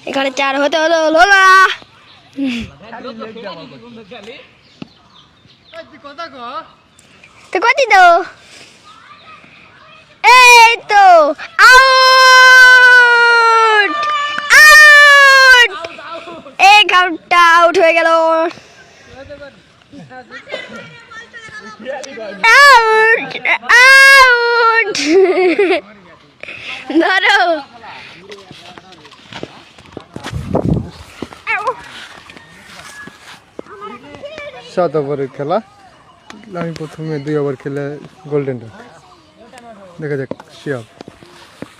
এখানে 4 হতে হলো না তো কত দাও এই তো আউট আউট এই কাউন্টটা আউট হয়ে গেল আউট আউট ধরো সাত ওভারের খেলা আমি প্রথমে 2 ওভার খেলে গোল্ডেন ডাক দেখা যাক শিয়াব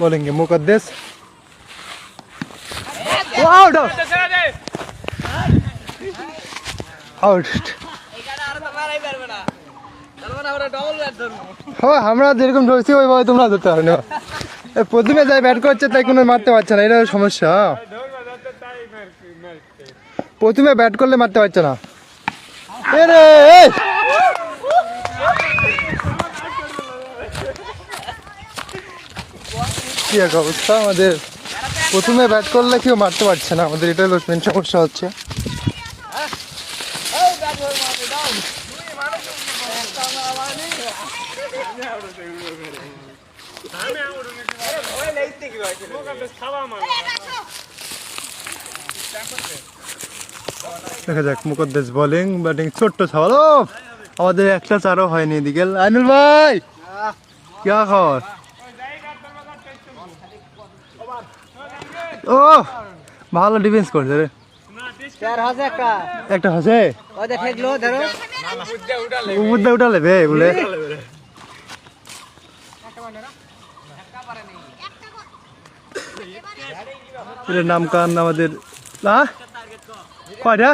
বলেंगे मुकद्दस आउट आउट হ্যাঁ আমরা যেরকম ধরছি ওইভাবে তোমরা ধরতে পারো না প্রথমে যাই ব্যাট করছে তাই কোনো মারতে পারছে না এটা সমস্যা প্রথমে ব্যাট করলে মারতে পারছে না কি এক অবস্থা আমাদের প্রথমে ব্যাট করলে কেউ মারতে পারছে না আমাদের এটা হলো মেন সমস্যা হচ্ছে দেখা যাক মুকদ্দেস বোলিং ব্যাটিং ছোট্ট সওয়াল আমাদের একটা চারও হয়নি এদিকে আইনুল ভাই কি খবর ও ভালো ডিফেন্স করছে রে একটা হাসে বুদ্ধা উঠালে বে বলে নাম কান আমাদের কয়টা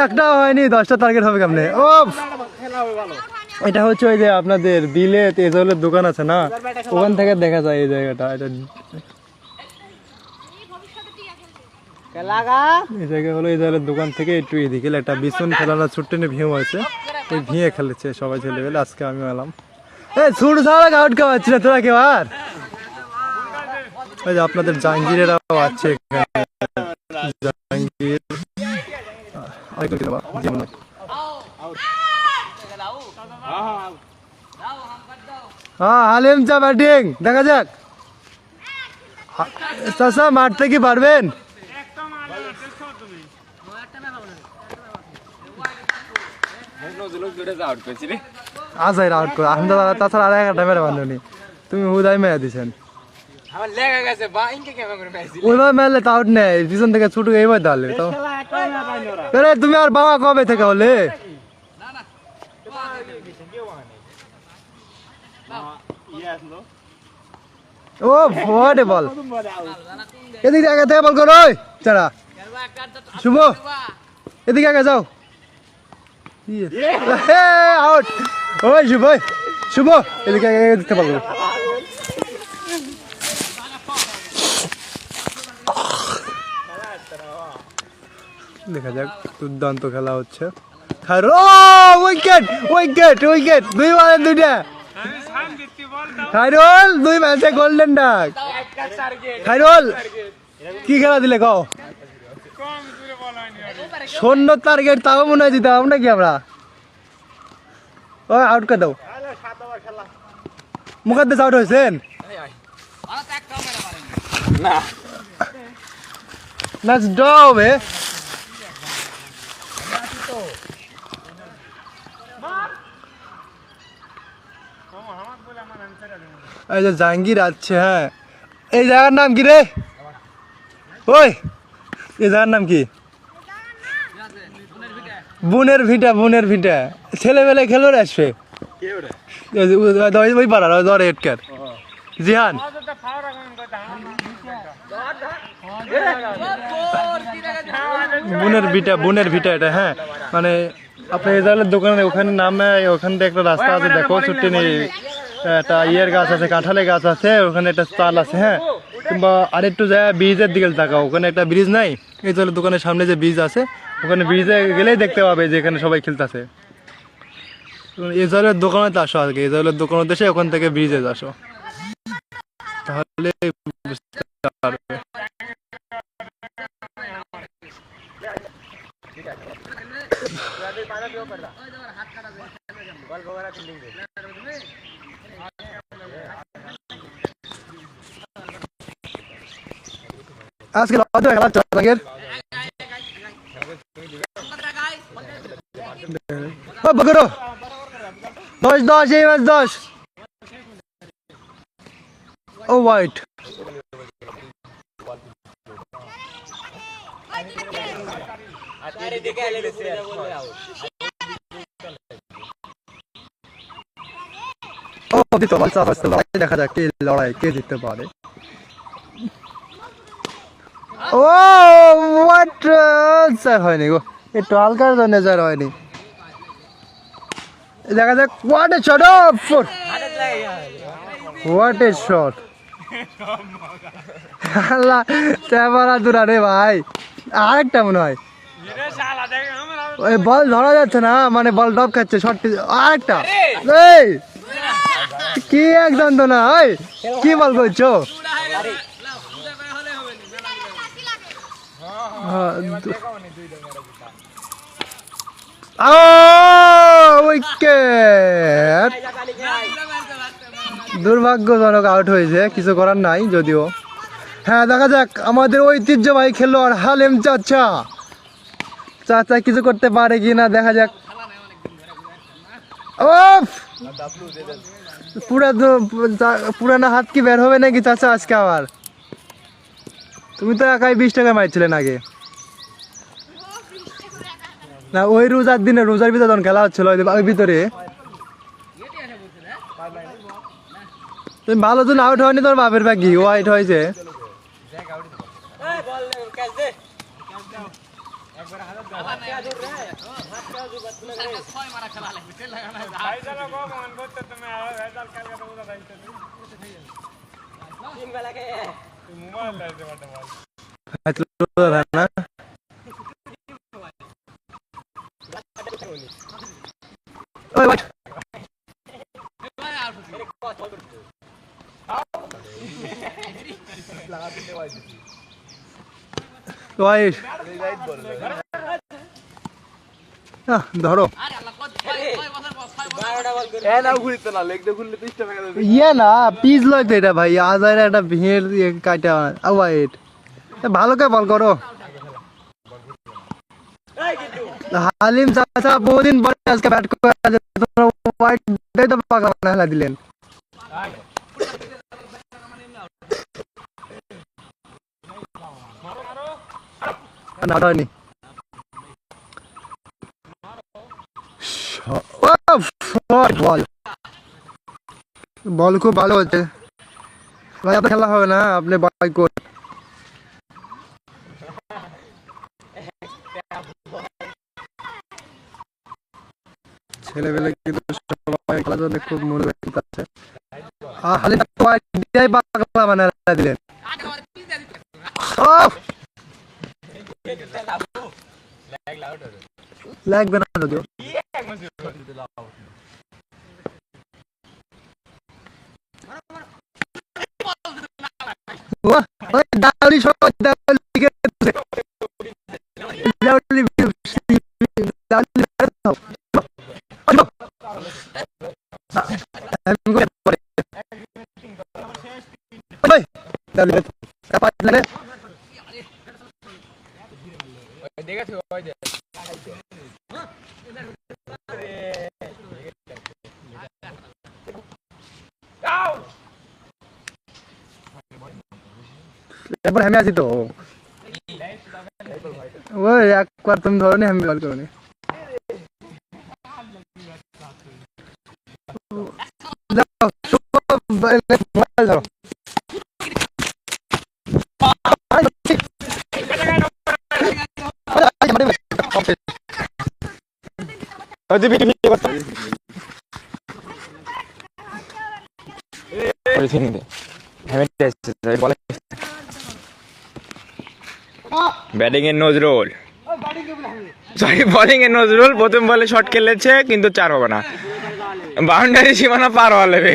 একটা হয়নি 10টা টার্গেট হবে কেমনে ও এটা হচ্ছে ওই যে আপনাদের বিলে তেজলের দোকান আছে না ওখান থেকে দেখা যায় এই জায়গাটা এটা এই জায়গা হলো এই জায়গার দোকান থেকে একটু এদিকে একটা বিছন খেলানো ছোট্ট ভিউ আছে ওই ভিয়ে খেলেছে সবাই ছেলে বেলে আজকে আমি এলাম ছোট ছাড়া আউট খাওয়াচ্ছি না তোরা কেউ আর ওই যে আপনাদের জাহাঙ্গীরেরাও আছে জাহাঙ্গীর হ্যাঁ হালিম চা ব্যাটিং দেখা যাক চাচা মারতে কি পারবেন আজাই আউট করে এখন তাছাড়া আর একটা মেরে বান্ধবনি তুমি হুদাই মেরে দিছেন ওইভাবে মেরলে তো আউট নেই পিছন থেকে ছুটে এইবার দাঁড়ালে তো তুমি আর বাবা কবে থেকে হলে ও বড় বল এদিকে আগে থেকে বল করো চারা শুভ এদিকে আগে যাও আউট ওই শুভ শুভ এদিকে আগে দিতে পারবো দেখা যাক দুর্দান্ত খেলা হচ্ছে উইকেট উইকেট উইকেট 2 বলে 2টা খায়রুল 2 ম্যাচে গোল্ডেন ডাক খায়রুল কি খেলা দিলে কও শূন্য টার্গেট তাও মনে হয় জিতাম নাকি আমরা ওই আউট করে দাও মুকদ্দেস আউট হয়েছেন না ম্যাচ ড্র হবে এই যে জাহাঙ্গীর আছে হ্যাঁ এই জায়গার নাম কি রে ওই এই জায়গার নাম কি বুনের ভিটা বুনের ভিটা ছেলেবেলে খেলোয়াড় আসবে ওই পাড়ার ধরে হেডকার জিহান বুনের ভিটা এটা হ্যাঁ মানে আপনি এই জায়গার দোকানে ওখানে নামে ওখান থেকে একটা রাস্তা আছে দেখো ছুটি নেই একটা ইয়ের গাছ আছে, কাঁঠালের গাছ আছে, ওখানে একটা চাল আছে, হ্যাঁ। কিংবা আরেকটু যায় ব্রিজের দিকে তাকাও, ওখানে একটা ব্রিজ নাই, এই চলে দোকানের সামনে যে ব্রিজ আছে, ওখানে ব্রিজে গেলেই দেখতে পাবে যে এখানে সবাই খেলতেছে। এজারের দোকানে তো আসো আজকে, এজারের দোকানে এসে ওখান থেকে ব্রিজে আসো, তাহলে বুঝতে পারবে। আজকে খেলা আগের বকরো 10-10 এই ম্যাচ 10। ও হোয়াইট ও দিতো বাচ্চা বাচ্চা দেখা যাক কে লড়াই, কে জিততে পারে। ও হোয়াট স্যার হয়নি গো, একটু হালকার জন্য স্যার হয়নি। দেখা যাক হোয়াট এ শট, ফুট হোয়াট এ শট। আল্লাহ ক্যামেরা দূরা রে ভাই, আরেকটা মনে হয় ওই বল ধরা যাচ্ছে না, মানে বল ডব খাচ্ছে, শট আরেকটা। এই কি একদম তো না, ওই কি বল করছো? উইকেট, দুর্ভাগ্যজনক আউট হয়েছে, কিছু করার নাই যদিও। হ্যাঁ দেখা যাক আমাদের ঐতিহ্যবাহী খেলোয়াড় হালিম চাচা, চাচা কিছু করতে পারে কি না দেখা যাক। পুরানা হাত কি বের হবে নাকি চাচা আজকে আবার? তুমি তো একাই 20 টাকা মারছিলে আগে না, ওই রোজার দিনে, রোজার ভিতরে যখন খেলা হচ্ছিল ওই ভিতরে তুমি ভালো জন আউট হয়নি, তোর বাপের বাকি হোয়াইট হয়েছে। ধরো ইয়ে না পিস লয় তো এটা ভাই, আজ একটা ভিড় কাটা ওয়াইট, ভালো করে বল করো। হালিম চাচা বহুদিন পরে আজকে ব্যাট করে হোয়াইট তো পাগলা বানালা দিলেন। না হয়নি, বল বল খুব ভালো হচ্ছে ভাই, আপনার খেলা হবে না, আপনি বাই কোচ। ছেলেবেলে কিন্তু সবাই খেলার জন্য খুব মনোযোগ আছে। হালিম পাগলা বানালা দিলেন। লাগবে না যদিও, এবার আমি আছি তো, ওই একবার তুমি ধরো নি, আমি বল করো নি। ধরো ব্যাটিং এর নজরুল, সরি বোলিং এর নজরুল প্রথম বলে শট খেলেছে কিন্তু 4 হবে না, বাউন্ডারি সীমানা পার হলে রে।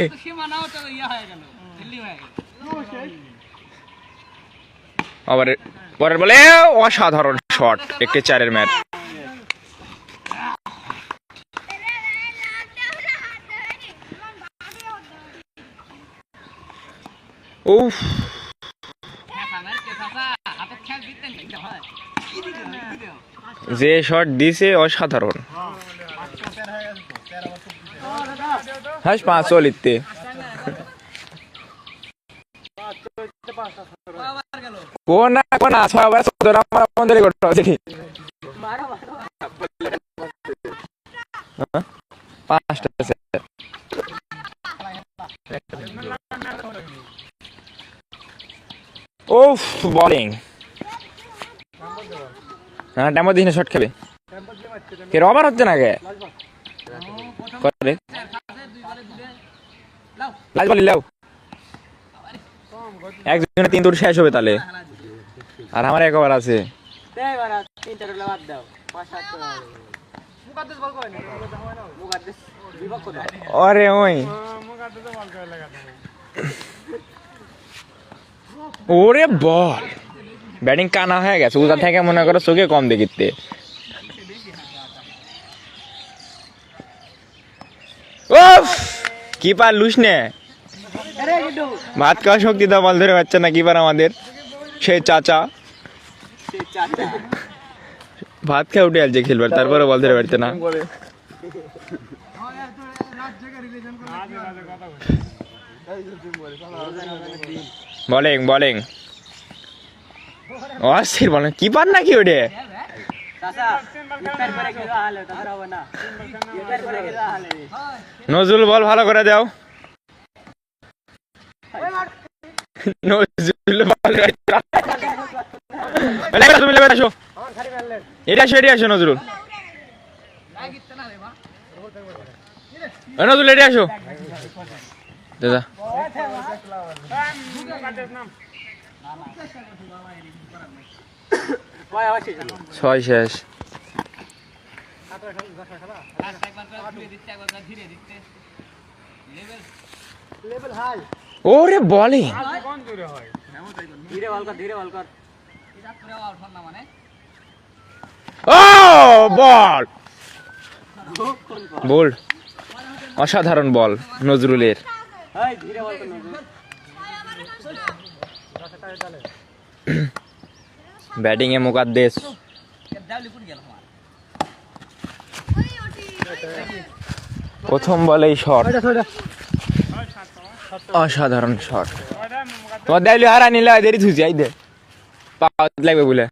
আবার পরের বলে অসাধারণ শট, একটি 4-এর ম্যাচ। উফ, যে শট দিছে অসাধারণ। হাস 5 লিখতে কোনা কোনা 6 ওভার 14 রান আমাদের রেকর্ড আছে ঠিক। 5টা আছে। উফ, বোলিং না টাইম দিনে শট খাবে কে রবার হচ্ছে না কে করে লাল বলি লাও একজনে 3 দৌড় শেষ হবে তাহলে, আর আমার 1 ওভার আছে। আরে ওই ওরে বল, ব্যাটিং কানা হয়ে গেছে উদা থেকে, মনে করো চোখে কম দেখিতে। উফ, কিপার লুস নে, ভাত খাওয়া শক্তি দা বল ধরে পাচ্ছে না কিপার আমাদের, সেই চাচা ভাত খেয়ে উঠে আসছে খেলবার, তারপরে বল ধরে পারছে না। বোলিং বোলিং অস্থির বলেন, কিপার নাকি ওটা? নজরুল বল ভালো করে দাও, নজরুল বল তুমি আসো, এটা আসো, এটা আসো নজরুল, নজরুল এটা আসো দাদা। 6 শেষ। ওরে বোলিং, ও বল, বল অসাধারণ বল নজরুলের। ব্যাটিং এ মুকাদ্দেস, প্রথম বলেই শট, অসাধারণ শট। তোমার দেওয়ালি হারা নিলে দেরি থুইছি, আই দে পাওয়া লাগবে বলে।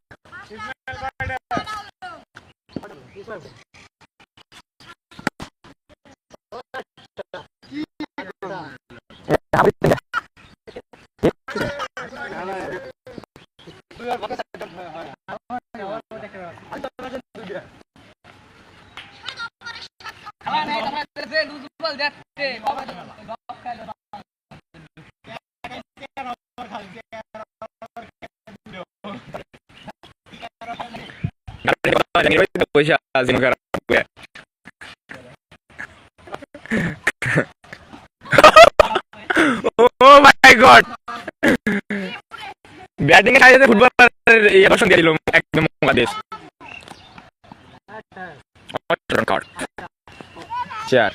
পয়সা ও মাই গড, ব্যাটিং এর সাথে ফুটবলের এই আকর্ষণ দিয়ে দিল একদম বাংলাদেশ। 4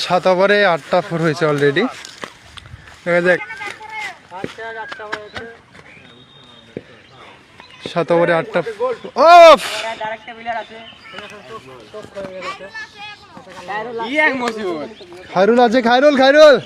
7 ওভারে 8টা 4 হয়েছে অলরেডি। দেখা যাক 7 ওভারে 8টা। ওফ, খায়রুল আছে, খায়রুল খায়রুল